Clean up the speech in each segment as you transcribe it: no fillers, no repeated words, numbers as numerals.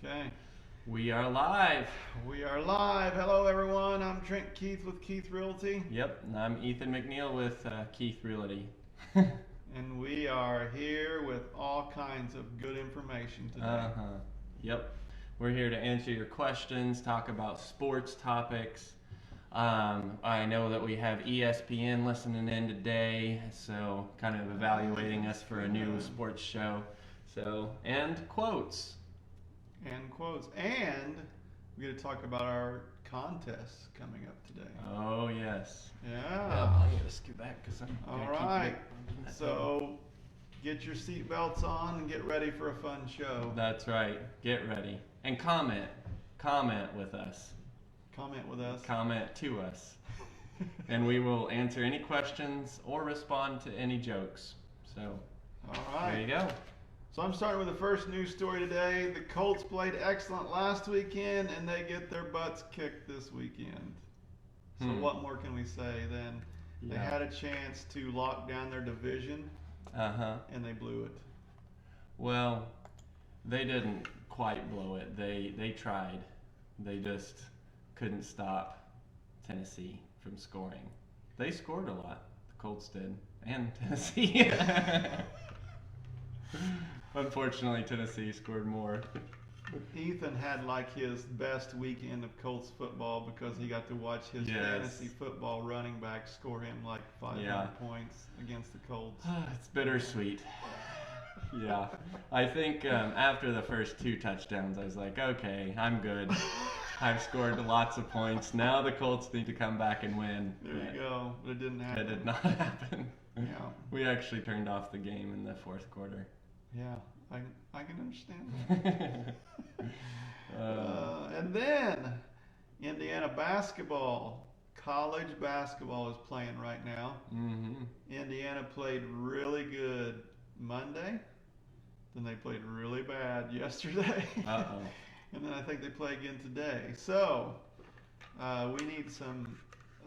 Okay. We are live. We are live. Hello, everyone. I'm Trent Keith with Keith Realty. Yep, and I'm Ethan McNeil with Keith Realty. And we are here with all kinds of good information today. Yep. We're here to answer your questions, talk about sports topics. I know that we have ESPN listening in today, so kind of evaluating us for a new sports show. And quotes. And quotes. And we're going to talk about our contests coming up today. Oh, yes. Yeah. I'm going to scoot back because I'm all right. So get your seatbelts on and get ready for a fun show. That's right. Get ready. And comment. Comment with us. Comment with us. Comment to us. And we will answer any questions or respond to any jokes. So, all right. There you go. So I'm starting with the first news story today. The Colts played excellent last weekend, and they get their butts kicked this weekend. So what more can we say then? Yeah. They had a chance to lock down their division, and they blew it. Well, they didn't quite blow it. They tried. They just couldn't stop Tennessee from scoring. They scored a lot. The Colts did, and Tennessee. Unfortunately, Tennessee scored more. Ethan had like his best weekend of Colts football because he got to watch his fantasy football running back score him like 500 points against the Colts. It's bittersweet. Yeah. I think after the first 2 touchdowns, I was like, okay, I'm good. I've scored lots of points. Now the Colts need to come back and win. There you go. But it didn't happen. It did not happen. Yeah. We actually turned off the game in the 4th quarter. Yeah, I can understand that. And then, Indiana basketball, college basketball is playing right now. Indiana played really good Monday, then they played really bad yesterday. And then I think they play again today. So, we need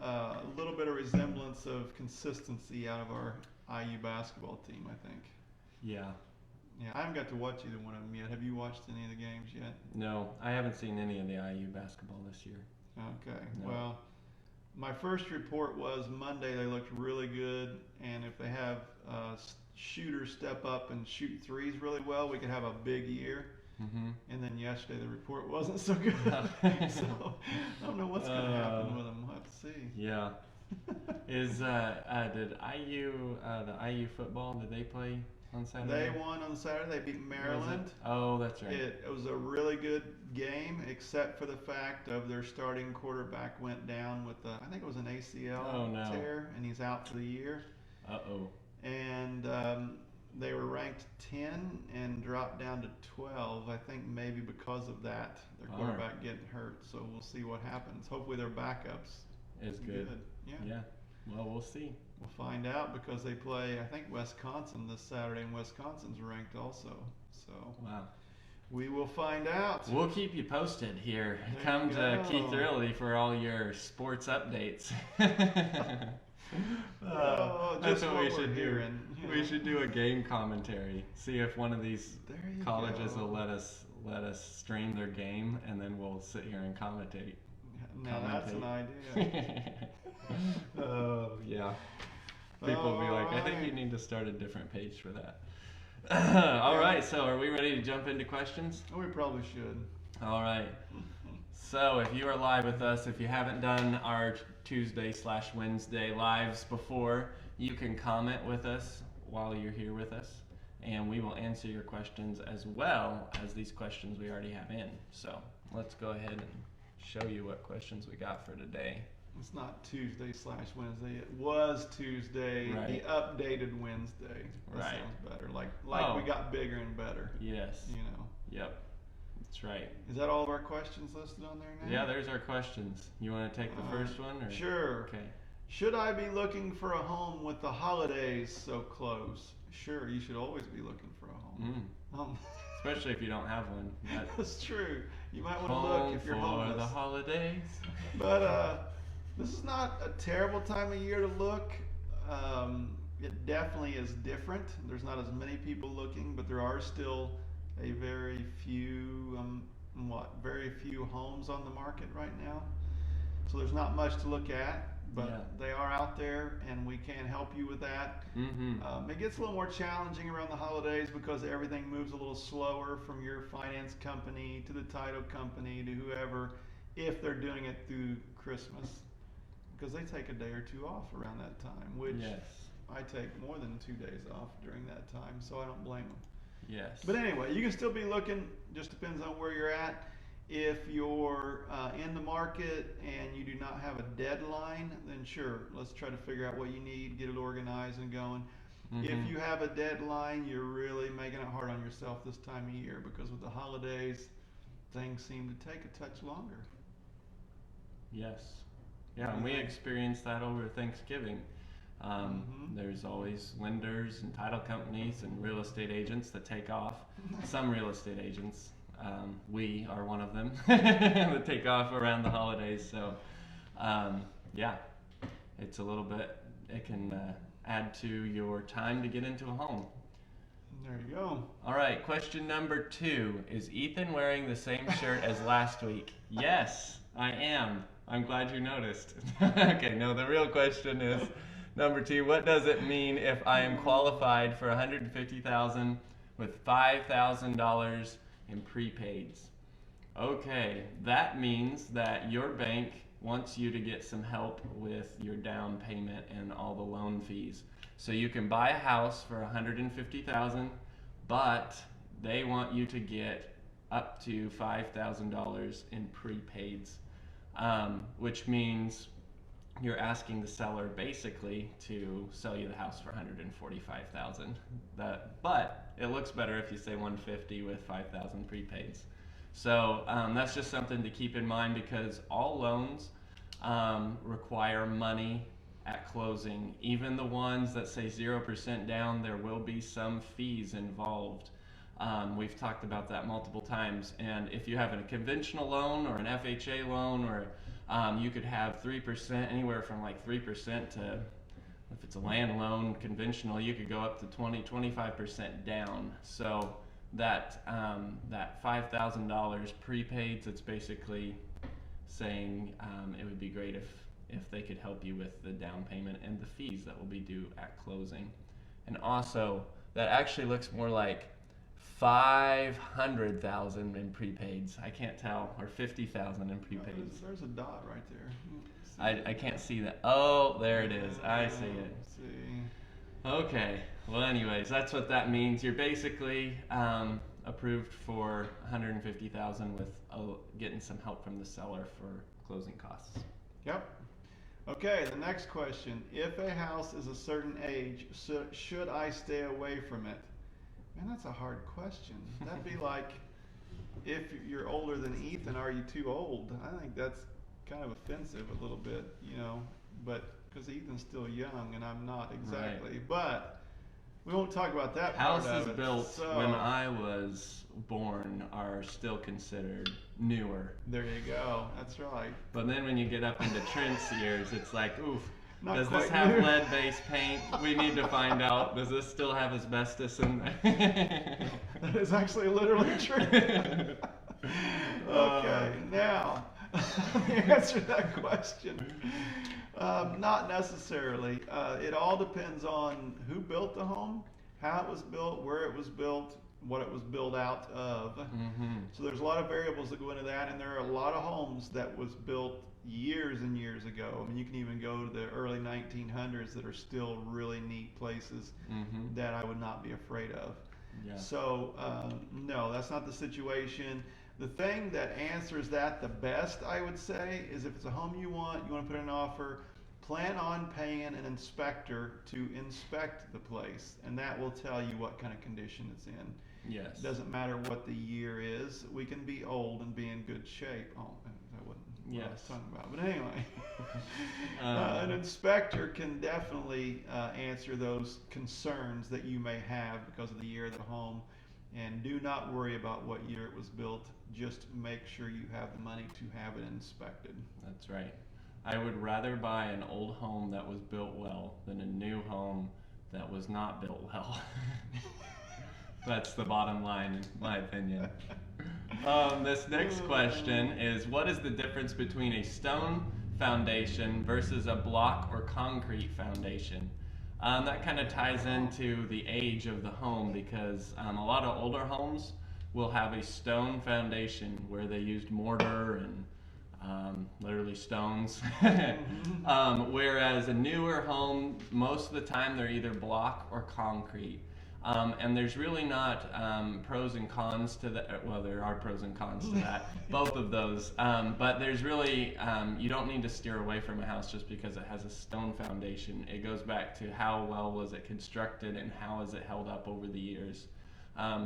a little bit of resemblance of consistency out of our IU basketball team, I think. Yeah. Yeah, I haven't got to watch either one of them yet. Have you watched any of the games yet? No, I haven't seen any of the IU basketball this year. Okay. No. Well, my first report was Monday they looked really good, and if they have shooters step up and shoot threes really well, we could have a big year. And then yesterday the report wasn't so good. So I don't know what's going to happen with them. We'll have to see. Yeah. Did the IU football, did they play on Saturday? They won on Saturday. They beat Maryland. Oh, that's right. It was a really good game, except for the fact of their starting quarterback went down with I think it was an ACL tear, and he's out for the year. And they were ranked 10 and dropped down to 12. I think maybe because of that, their quarterback getting hurt. So we'll see what happens. Hopefully their backups is good. Yeah. Well, we'll see. We'll find out because they play, I think, Wisconsin this Saturday, and Wisconsin's ranked also. So we will find out. We'll keep you posted here. Come to Keith Realty for all your sports updates. That's what we should do. We should do a game commentary. See if one of these colleges will let us stream their game, and then we'll sit here and commentate. Now that's an idea. Oh yeah. People will be like, I think you need to start a different page for that. All right, so are we ready to jump into questions? Oh, we probably should. All right. So if you are live with us, if you haven't done our Tuesday/Wednesday lives before, you can comment with us while you're here with us, and we will answer your questions as well as these questions we already have in. So let's go ahead and show you what questions we got for today. It's not Tuesday/Wednesday. It was Tuesday. The updated Wednesday. That sounds better. Like we got bigger and better. Yes. You know. Yep. That's right. Is that all of our questions listed on there now? Yeah, there's our questions. You want to take the first one? Or? Sure. Okay. Should I be looking for a home with the holidays so close? Sure, you should always be looking for a home. Especially if you don't have one. That's true. You might want to look if you're homeless. For the holidays. But this is not a terrible time of year to look. It definitely is different. There's not as many people looking, but there are still a very few very few homes on the market right now. So there's not much to look at, but they are out there, and we can help you with that. It gets a little more challenging around the holidays because everything moves a little slower from your finance company to the title company to whoever, if they're doing it through Christmas, because they take a day or two off around that time, which I take more than 2 days off during that time, so I don't blame them. Yes. But anyway, you can still be looking, just depends on where you're at. If you're in the market and you do not have a deadline, then sure, let's try to figure out what you need, get it organized and going. If you have a deadline, you're really making it hard on yourself this time of year, because with the holidays, things seem to take a touch longer. Yes. Yeah, and we experienced that over Thanksgiving. There's always lenders and title companies and real estate agents that take off. Some real estate agents, we are one of them, that take off around the holidays. So, yeah, it's a little bit, it can add to your time to get into a home. There you go. All right, question number 2. Is Ethan wearing the same shirt as last week? Yes, I am. I'm glad you noticed. Okay, no, the real question is, number 2, what does it mean if I am qualified for $150,000 with $5,000 in prepaids? Okay, that means that your bank wants you to get some help with your down payment and all the loan fees. So you can buy a house for $150,000, but they want you to get up to $5,000 in prepaids, which means you're asking the seller basically to sell you the house for $145,000. But it looks better if you say $150,000 with $5,000 prepaids. So that's just something to keep in mind, because all loans require money at closing. Even the ones that say 0% down, there will be some fees involved. We've talked about that multiple times. And if you have a conventional loan or an FHA loan, or you could have 3%, anywhere from like 3% to, if it's a land loan, conventional, you could go up to 20-25% down. So that $5,000 prepaids, it's basically saying it would be great if they could help you with the down payment and the fees that will be due at closing. And also, that actually looks more like $500,000 in prepaids. I can't tell, or $50,000 in prepaids. There's a dot right there. I can't see that. Oh, there it is. I see it. Let's see. Okay. Well, anyways, that's what that means. You're basically approved for $150,000 with getting some help from the seller for closing costs. Yep. Okay, the next question. If a house is a certain age, should I stay away from it? Man, that's a hard question. That'd be like, if you're older than Ethan, are you too old? I think that's kind of offensive a little bit, but because Ethan's still young and I'm not exactly. Right. But we won't talk about that part of it. Houses built when I was born are still considered newer. There you go. That's right. But then when you get up into Trent's years, it's like, oof. Not does quite this have new. lead-based paint? We need to find out. Does this still have asbestos in there? That is actually literally true. Okay, now, let me answer that question. Not necessarily. It all depends on who built the home, how it was built, where it was built, what it was built out of. So there's a lot of variables that go into that, and there are a lot of homes that was built years and years ago. I mean, you can even go to the early 1900s that are still really neat places that I would not be afraid of. Yeah. So no, that's not the situation. The thing that answers that the best, I would say, is if it's a home you want to put in an offer, plan on paying an inspector to inspect the place, and that will tell you what kind of condition it's in. Yes. Doesn't matter what the year is. We can be old and be in good shape. Oh, that wasn't what I was talking about. But anyway, an inspector can definitely answer those concerns that you may have because of the year of the home. And do not worry about what year it was built. Just make sure you have the money to have it inspected. That's right. I would rather buy an old home that was built well than a new home that was not built well. That's the bottom line, in my opinion. This next question is, what is the difference between a stone foundation versus a block or concrete foundation? That kind of ties into the age of the home because a lot of older homes will have a stone foundation where they used mortar and literally stones. Whereas a newer home, most of the time they're either block or concrete. And there's really not pros and cons to that. Well, there are pros and cons to that, both of those. But there's really, you don't need to steer away from a house just because it has a stone foundation. It goes back to how well was it constructed and how has it held up over the years.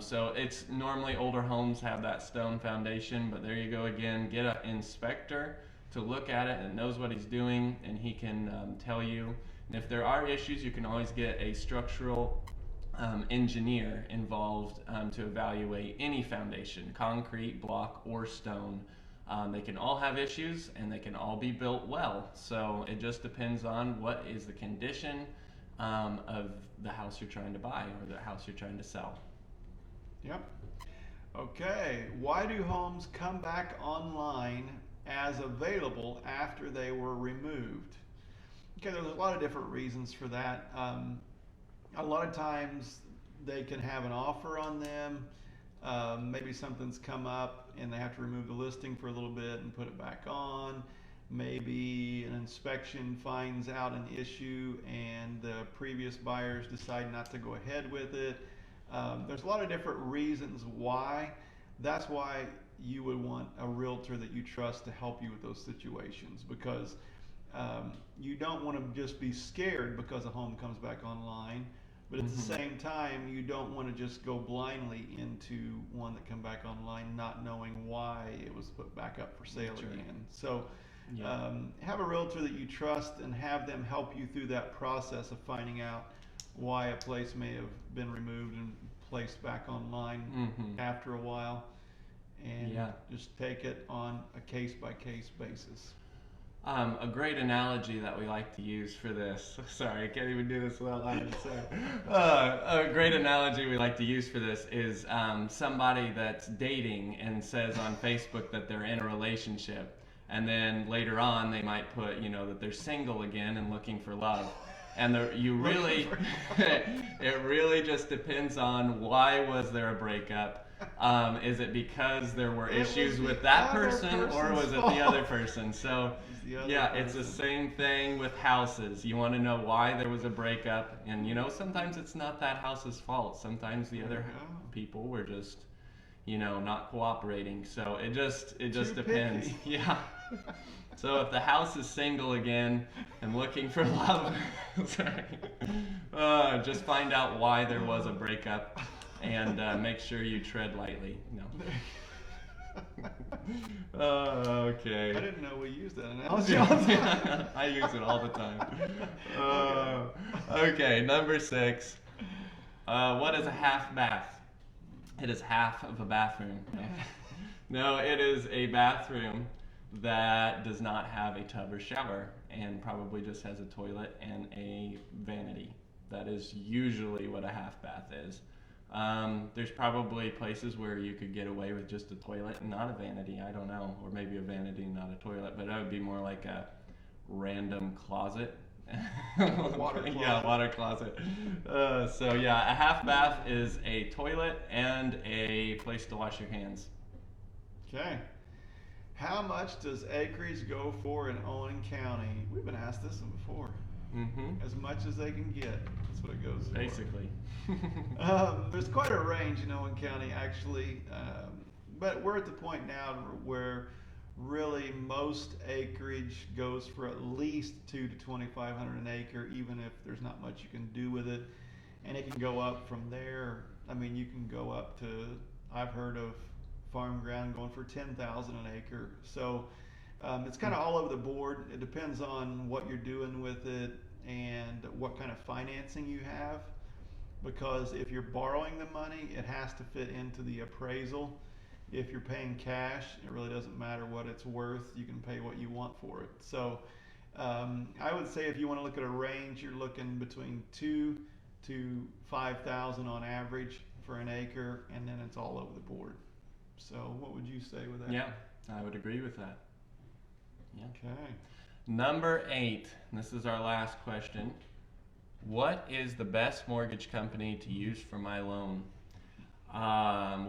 So it's normally older homes have that stone foundation, but there you go again. Get an inspector to look at it and knows what he's doing, and he can tell you. And if there are issues, you can always get a structural engineer involved to evaluate any foundation, concrete, block, or stone. They can all have issues and they can all be built well. So it just depends on what is the condition of the house you're trying to buy or the house you're trying to sell. Yep. Okay, why do homes come back online as available after they were removed? Okay, there's a lot of different reasons for that. A lot of times they can have an offer on them. Maybe something's come up and they have to remove the listing for a little bit and put it back on. Maybe an inspection finds out an issue and the previous buyers decide not to go ahead with it. There's a lot of different reasons why. That's why you would want a realtor that you trust to help you with those situations, because you don't want to just be scared because a home comes back online, but at the same time you don't want to just go blindly into one that come back online not knowing why it was put back up for sale again. So have a realtor that you trust and have them help you through that process of finding out why a place may have been removed and placed back online after a while, and just take it on a case-by-case basis. A great analogy that we like to use for this, sorry, I can't even do this without laughing, a great analogy we like to use for this is somebody that's dating and says on Facebook that they're in a relationship, and then later on they might put, that they're single again and looking for love. And it really just depends on why was there a breakup. Is it because there were issues with that person, or was it the other person? So it's the same thing with houses. You want to know why there was a breakup, and sometimes it's not that house's fault. Sometimes the other people were just not cooperating. So it just depends. Yeah. So if the house is single again and looking for love, just find out why there was a breakup and make sure you tread lightly. No. Okay. I didn't know we used that analogy. I use it all the time. Okay, number 6. What is a half bath? It is half of a bathroom. No, it is a bathroom that does not have a tub or shower and probably just has a toilet and a vanity. That is usually what a half bath is. There's probably places where you could get away with just a toilet and not a vanity, I don't know, or maybe a vanity and not a toilet, but that would be more like a random closet. Water closet. Yeah, water closet. A half bath is a toilet and a place to wash your hands. Okay. How much does acreage go for in Owen County? We've been asked this one before. As much as they can get. That's what it goes for. Basically. There's quite a range in Owen County, actually. But we're at the point now where really most acreage goes for at least $2,000 to $2,500 an acre, even if there's not much you can do with it. And it can go up from there. I mean, you can go up to, I've heard of farm ground going for $10,000 an acre. So it's kind of all over the board. It depends on what you're doing with it and what kind of financing you have, because if you're borrowing the money, it has to fit into the appraisal. If you're paying cash, it really doesn't matter what it's worth. You can pay what you want for it. So I would say if you want to look at a range, you're looking between $2,000 to $5,000 on average for an acre, and then it's all over the board. So what would you say with that? Yeah, I would agree with that. Yeah. Okay. Number 8, and this is our last question. What is the best mortgage company to use for my loan?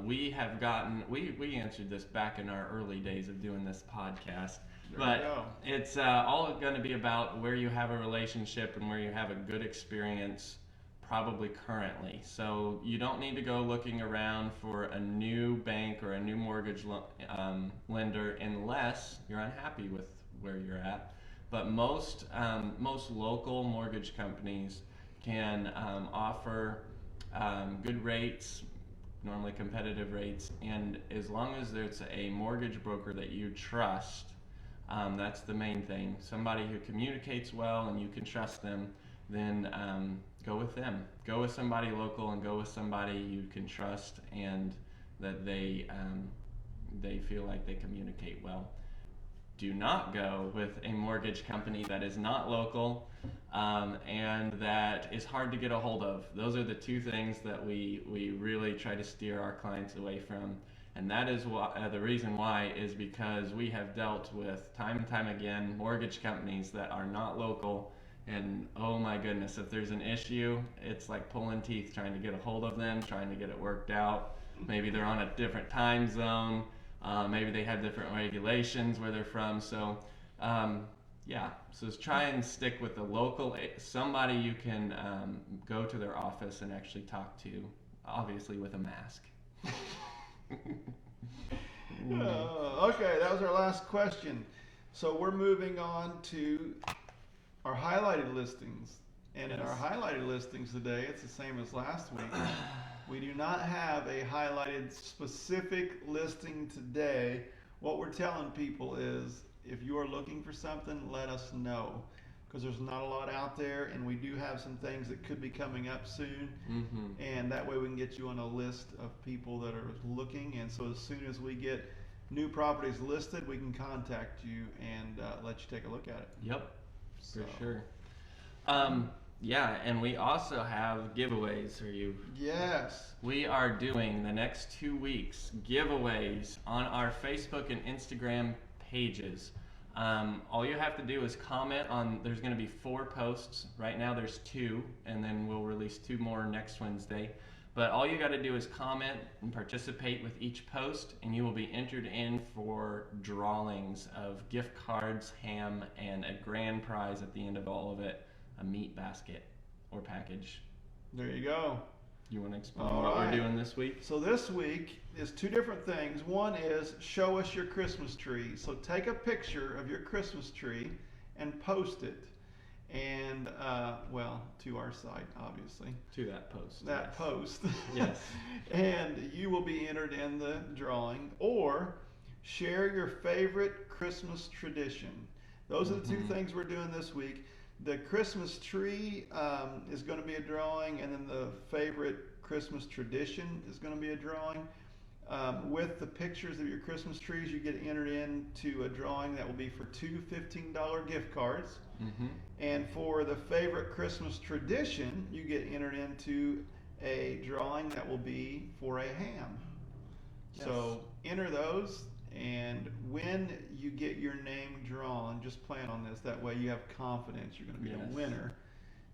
We answered this back in our early days of doing this podcast, but it's all going to be about where you have a relationship and where you have a good experience, probably currently. So you don't need to go looking around for a new bank or a new mortgage lender unless you're unhappy with where you're at. But most local mortgage companies can offer good rates, normally competitive rates, and as long as there's a mortgage broker that you trust, that's the main thing. Somebody who communicates well and you can trust them, then go with them. Go with somebody local and go with somebody you can trust and that they feel like they communicate well. Do not go with a mortgage company that is not local and that is hard to get a hold of. Those are the two things that we really try to steer our clients away from. And that is why, the reason why is because we have dealt with time and time again mortgage companies that are not local. And oh my goodness, if there's an issue, it's like pulling teeth trying to get a hold of them, trying to get it worked out. Maybe they're on a different time zone. Maybe they have different regulations where they're from. So, so try and stick with the local, somebody you can go to their office and actually talk to, obviously with a mask. Okay, that was our last question. So we're moving on to our highlighted listings. And in our highlighted listings today, it's the same as last week. We do not have a highlighted specific listing today. What we're telling people is if you are looking for something, let us know. Because there's not a lot out there, and we do have some things that could be coming up soon. Mm-hmm. And that way we can get you on a list of people that are looking. And so as soon as we get new properties listed, we can contact you and let you take a look at it. Yep, for sure. Yeah, and we also have giveaways for you. Yes. We are doing the next 2 weeks giveaways on our Facebook and Instagram pages. All you have to do is comment on, there's going to be 4 posts. Right now there's 2, and then we'll release 2 more next Wednesday. But all you got to do is comment and participate with each post, and you will be entered in for drawings of gift cards, ham, and a grand prize at the end of all of it, a meat basket or package. There you go. You want to explain what we're doing this week? So this week is 2 different things. One is show us your Christmas tree. So take a picture of your Christmas tree and post it. And, to our site, obviously. To that post. That post. Yes. And you will be entered in the drawing. Or share your favorite Christmas tradition. Those are the 2 things we're doing this week. The Christmas tree is going to be a drawing, and then the favorite Christmas tradition is going to be a drawing. With the pictures of your Christmas trees, you get entered into a drawing that will be for 2 $15 gift cards. Mm-hmm. And for the favorite Christmas tradition, you get entered into a drawing that will be for a ham. Yes. So enter those, and when you get your name drawn, just plan on this. That way you have confidence you're going to be the winner.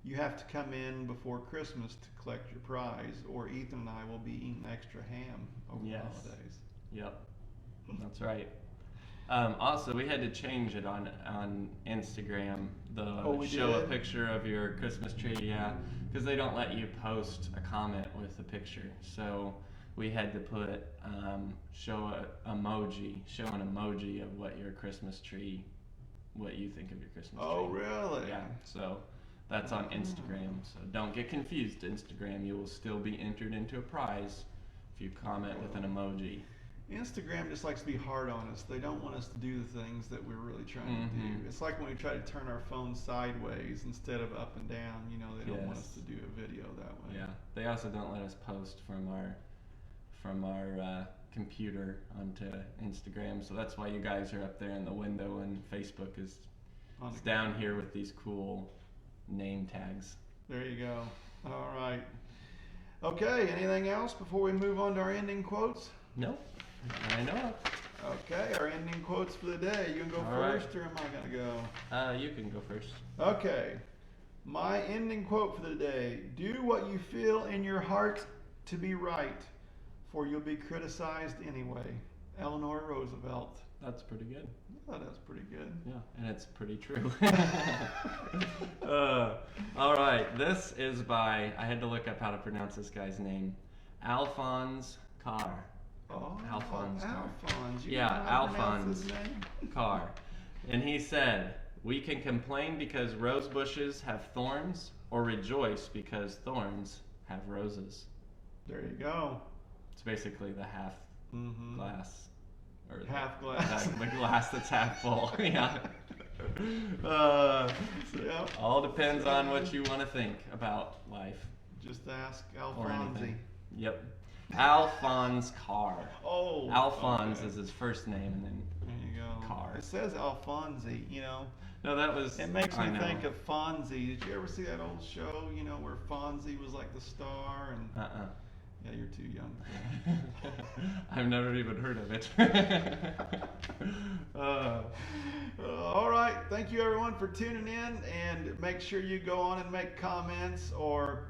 You have to come in before Christmas to collect your prize, or Ethan and I will be eating extra ham over the holidays. Yep, that's right. Also, we had to change it on Instagram. Show a picture of your Christmas tree, because they don't let you post a comment with a picture. So we had to put show an emoji of what your Christmas tree, what you think of your Christmas tree. Oh, really? Yeah. So that's on Instagram. So don't get confused. Instagram, you will still be entered into a prize if you comment with an emoji. Instagram just likes to be hard on us. They don't want us to do the things that we're really trying to do. It's like when we try to turn our phone sideways instead of up and down. They don't want us to do a video that way. Yeah. They also don't let us post from our computer onto Instagram. So that's why you guys are up there in the window, and Facebook is down here with these cool name tags. There you go. All right. Okay. Anything else before we move on to our ending quotes? Nope. I know. Okay, our ending quotes for the day. You can go All right. first, or am I going to go? You can go first. Okay. My ending quote for the day: do what you feel in your heart to be right, for you'll be criticized anyway. Eleanor Roosevelt. That's pretty good. Oh, that's pretty good. Yeah, and it's pretty true. All right, this is by, I had to look up how to pronounce this guy's name, Alphonse Karr. Oh, Alphonse Karr. Alphonse. You Yeah, know how to pronounce Alphonse his name? Karr. And he said, we can complain because rose bushes have thorns, or rejoice because thorns have roses. There you go. It's basically the half Mm-hmm. glass. Or Half glass. The glass that's half full. Yeah. Yep. All depends on what you want to think about life. Just ask Or Alphonse. anything. Yep. Alphonse Karr. Oh. Alphonse okay. is his first name, and then There you go. Karr. It says Alphonse, you know. no, that was. It makes I me know. think of Fonzie. Did you ever see that old show, you know, where Fonzie was like the star and yeah, you're too young. I've never even heard of it. All right. Thank you everyone for tuning in, and make sure you go on and make comments or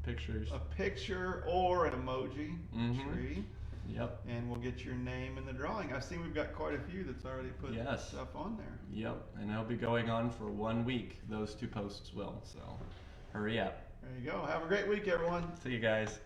Pictures. a picture or an emoji Mhm. tree, Yep. and we'll get your name in the drawing. I've seen we've got quite a few that's already put Yes. stuff on there. Yep. And it'll be going on for 1 week. Those 2 posts will. So hurry up. There you go. Have a great week, everyone. See you guys.